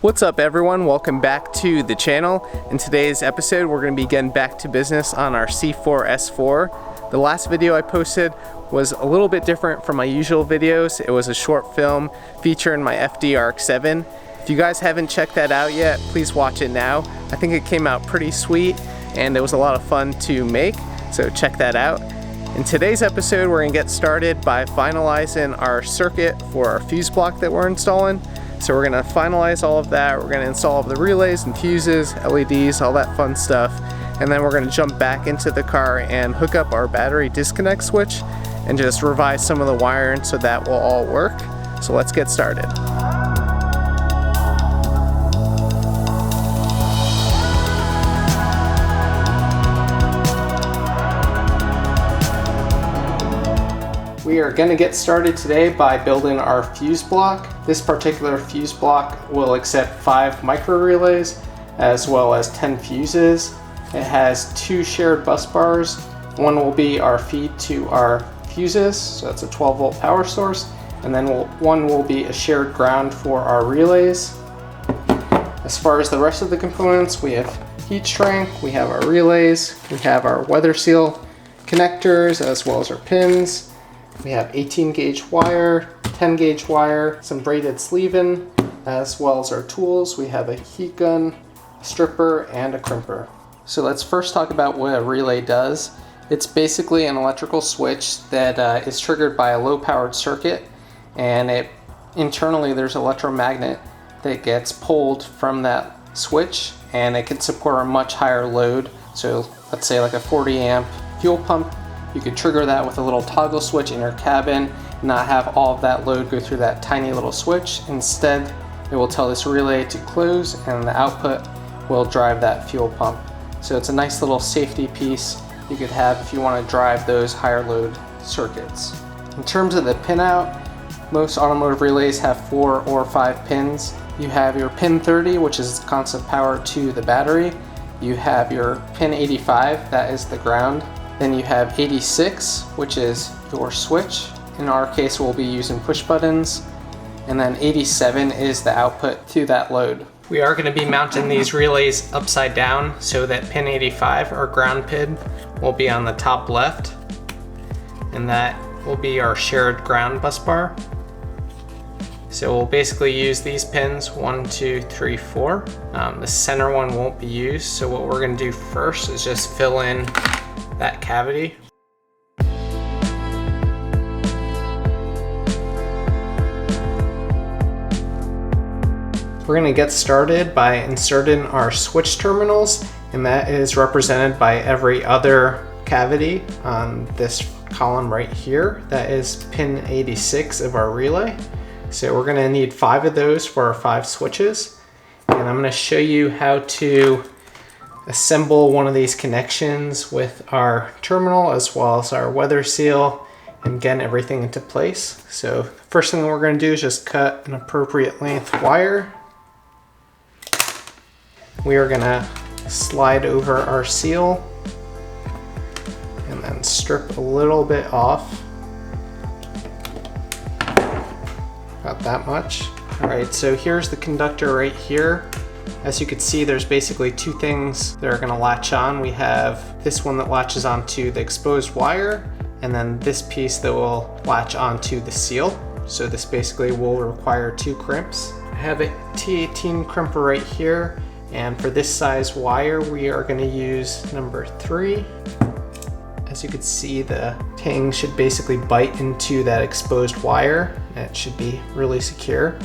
What's up everyone, welcome back to the channel. In today's episode we're going to be getting back to business on our C4 S4. The last video I posted was a little bit different from my usual videos. It was a short film featuring my FD-RX-7. If you guys haven't checked that out yet, please watch it now. I think it came out pretty sweet and it was a lot of fun to make, so check that out. In today's episode we're going to get started by finalizing our circuit for our fuse block that we're installing. So we're going to finalize all of that, we're going to install all of the relays and fuses, LEDs, all that fun stuff, and then we're going to jump back into the car and hook up our battery disconnect switch and just revise some of the wiring so that will all work. So let's get started. We are going to get started today by building our fuse block. This particular fuse block will accept 5 micro relays as well as 10 fuses. It has 2 shared bus bars. One will be our feed to our fuses, so that's a 12 volt power source, and then one will be a shared ground for our relays. As far as the rest of the components, we have heat shrink, we have our relays, we have our weather seal connectors as well as our pins. We have 18 gauge wire, 10 gauge wire, some braided sleeving, as well as our tools. We have a heat gun, a stripper, and a crimper. So let's first talk about what a relay does. It's basically an electrical switch that is triggered by a low powered circuit, and internally there's an electromagnet that gets pulled from that switch, and it can support a much higher load. So let's say like a 40 amp fuel pump. You could trigger that with a little toggle switch in your cabin, not have all of that load go through that tiny little switch. Instead, it will tell this relay to close and the output will drive that fuel pump. So it's a nice little safety piece you could have if you want to drive those higher load circuits. In terms of the pinout, most automotive relays have 4 or 5 pins. You have your pin 30, which is constant power to the battery. You have your pin 85, that is the ground. Then you have 86, which is your switch. In our case, we'll be using push buttons. And then 87 is the output to that load. We are going to be mounting these relays upside down so that pin 85, our ground pin, will be on the top left. And that will be our shared ground bus bar. So we'll basically use these pins, 1, 2, 3, 4. The center one won't be used. So what we're going to do first is just fill in that cavity. We're going to get started by inserting our switch terminals, and that is represented by every other cavity on this column right here. That is pin 86 of our relay. So we're going to need 5 of those for our 5 switches, and I'm going to show you how to assemble one of these connections with our terminal as well as our weather seal and get everything into place. So first thing we're going to do is just cut an appropriate length wire. We are going to slide over our seal and then strip a little bit off, about that much. Alright, so here's the conductor right here. As you can see, there's basically 2 things that are going to latch on. We have this one that latches onto the exposed wire, and then this piece that will latch onto the seal. So this basically will require 2 crimps. I have a T18 crimper right here, and for this size wire we are going to use number 3. As you can see, the tang should basically bite into that exposed wire. It should be really secure.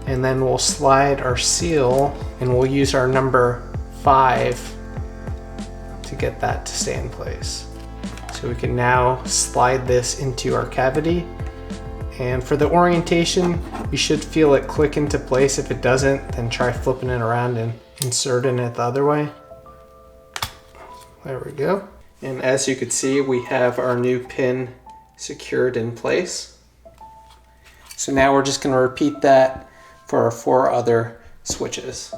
And then we'll slide our seal and we'll use our number 5 to get that to stay in place. So we can now slide this into our cavity. And for the orientation, you should feel it click into place. If it doesn't, then try flipping it around and inserting it the other way. There we go. And as you can see, we have our new pin secured in place. So now we're just going to repeat that for our 4 other switches.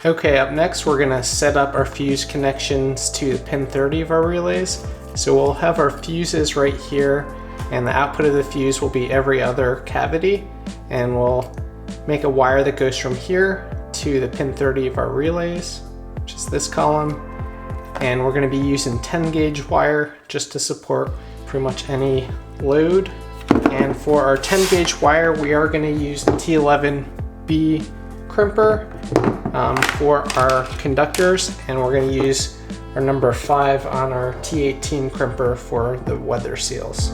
Okay, up next we're gonna set up our fuse connections to pin 30 of our relays. So we'll have our fuses right here, and the output of the fuse will be every other cavity, and we'll make a wire that goes from here to the pin 30 of our relays, which is this column. And we're gonna be using 10 gauge wire just to support pretty much any load. And for our 10 gauge wire, we are gonna use the T11B crimper for our conductors, and we're going to use our number 5 on our T18 crimper for the weather seals.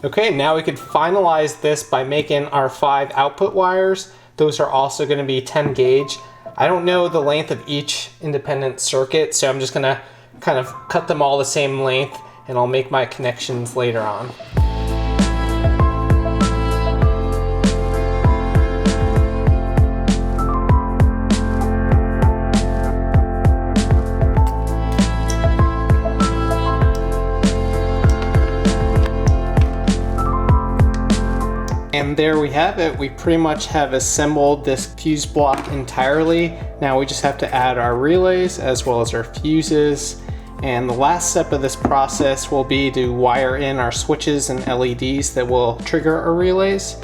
Okay, now we could finalize this by making our 5 output wires. Those are also going to be 10 gauge. I don't know the length of each independent circuit, so I'm just going to kind of cut them all the same length, and I'll make my connections later on. And there we have it. We pretty much have assembled this fuse block entirely. Now we just have to add our relays as well as our fuses. And the last step of this process will be to wire in our switches and LEDs that will trigger our relays.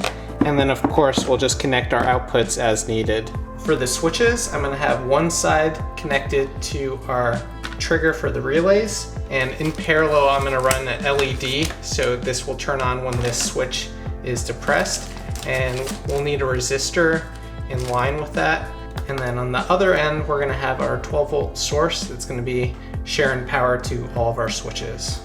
And then of course, we'll just connect our outputs as needed. For the switches, I'm gonna have one side connected to our trigger for the relays. And in parallel, I'm gonna run an LED. So this will turn on when this switch is depressed. And we'll need a resistor in line with that. And then on the other end, we're gonna have our 12-volt source that's gonna be sharing power to all of our switches.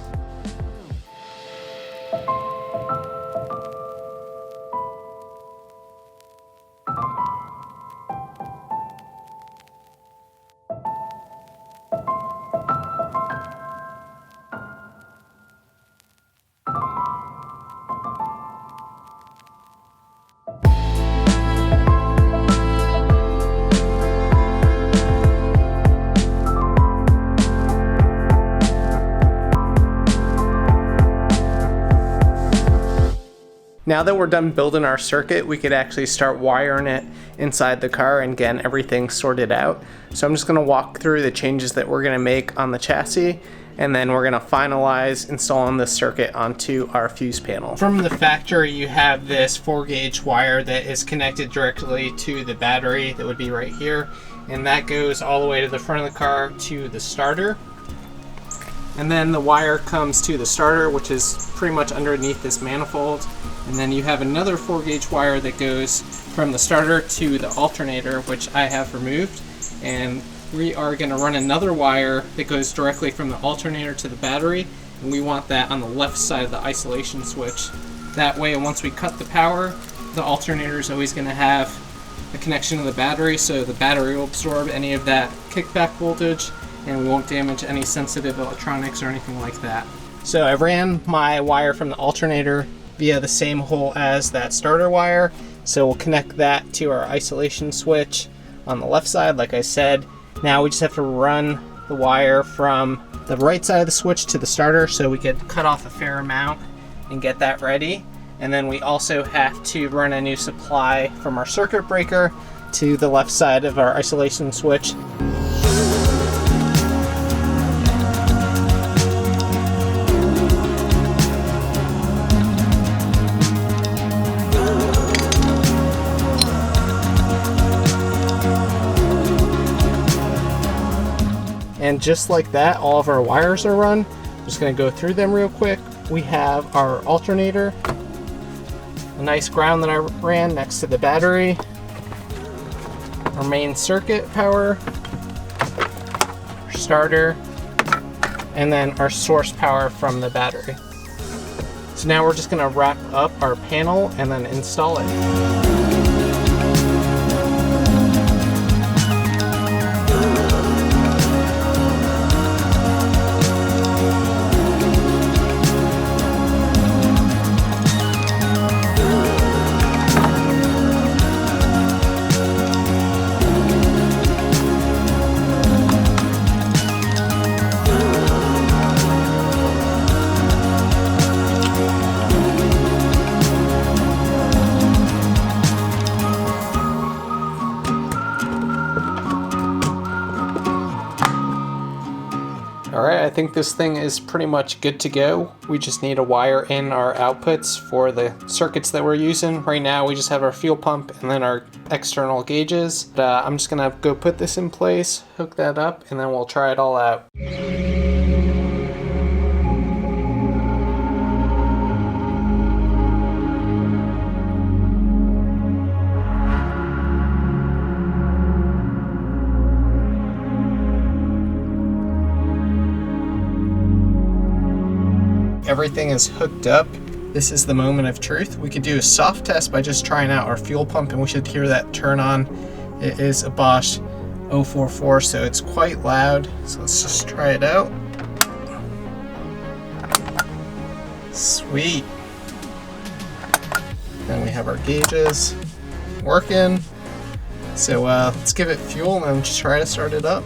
Now that we're done building our circuit, we could actually start wiring it inside the car and get everything sorted out. So I'm just gonna walk through the changes that we're gonna make on the chassis, and then we're gonna finalize installing this circuit onto our fuse panel. From the factory, you have this 4 gauge wire that is connected directly to the battery that would be right here. And that goes all the way to the front of the car to the starter. And then the wire comes to the starter, which is pretty much underneath this manifold. And then you have another 4 gauge wire that goes from the starter to the alternator, which I have removed. And we are going to run another wire that goes directly from the alternator to the battery. And we want that on the left side of the isolation switch. That way, once we cut the power, the alternator is always going to have a connection to the battery, so the battery will absorb any of that kickback voltage, and we won't damage any sensitive electronics or anything like that. So I ran my wire from the alternator via the same hole as that starter wire. So we'll connect that to our isolation switch on the left side, like I said. Now we just have to run the wire from the right side of the switch to the starter so we could cut off a fair amount and get that ready. And then we also have to run a new supply from our circuit breaker to the left side of our isolation switch. And just like that, all of our wires are run. I'm just gonna go through them real quick. We have our alternator, a nice ground that I ran next to the battery, our main circuit power, our starter, and then our source power from the battery. So now we're just gonna wrap up our panel and then install it. Alright, I think this thing is pretty much good to go. We just need to wire in our outputs for the circuits that we're using. Right now we just have our fuel pump and then our external gauges. But, I'm just gonna go put this in place, hook that up, and then we'll try it all out. Everything is hooked up. This is the moment of truth. We could do a soft test by just trying out our fuel pump and we should hear that turn on. It is a Bosch 044, so it's quite loud. So let's just try it out. Sweet. Then we have our gauges working. So let's give it fuel and just try to start it up.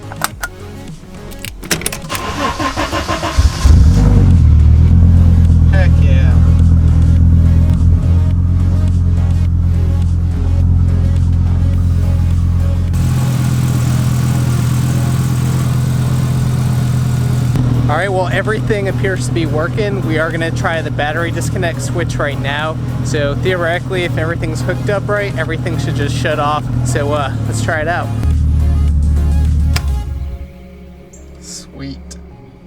Alright, well, everything appears to be working. We are going to try the battery disconnect switch right now. So theoretically, if everything's hooked up right, everything should just shut off. So let's try it out. Sweet.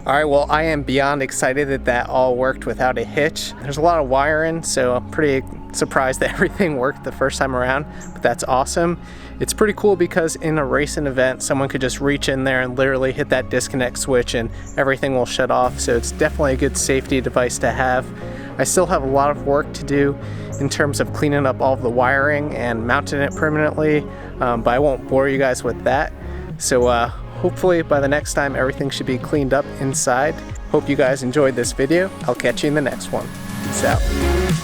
Alright, well, I am beyond excited that that all worked without a hitch. There's a lot of wiring, so I'm pretty surprised that everything worked the first time around, but that's awesome. It's pretty cool because in a racing event, someone could just reach in there and literally hit that disconnect switch and everything will shut off, so it's definitely a good safety device to have. I still have a lot of work to do in terms of cleaning up all of the wiring and mounting it permanently, but I won't bore you guys with that. So hopefully by the next time everything should be cleaned up inside. Hope you guys enjoyed this video. I'll catch you in the next one. Peace out.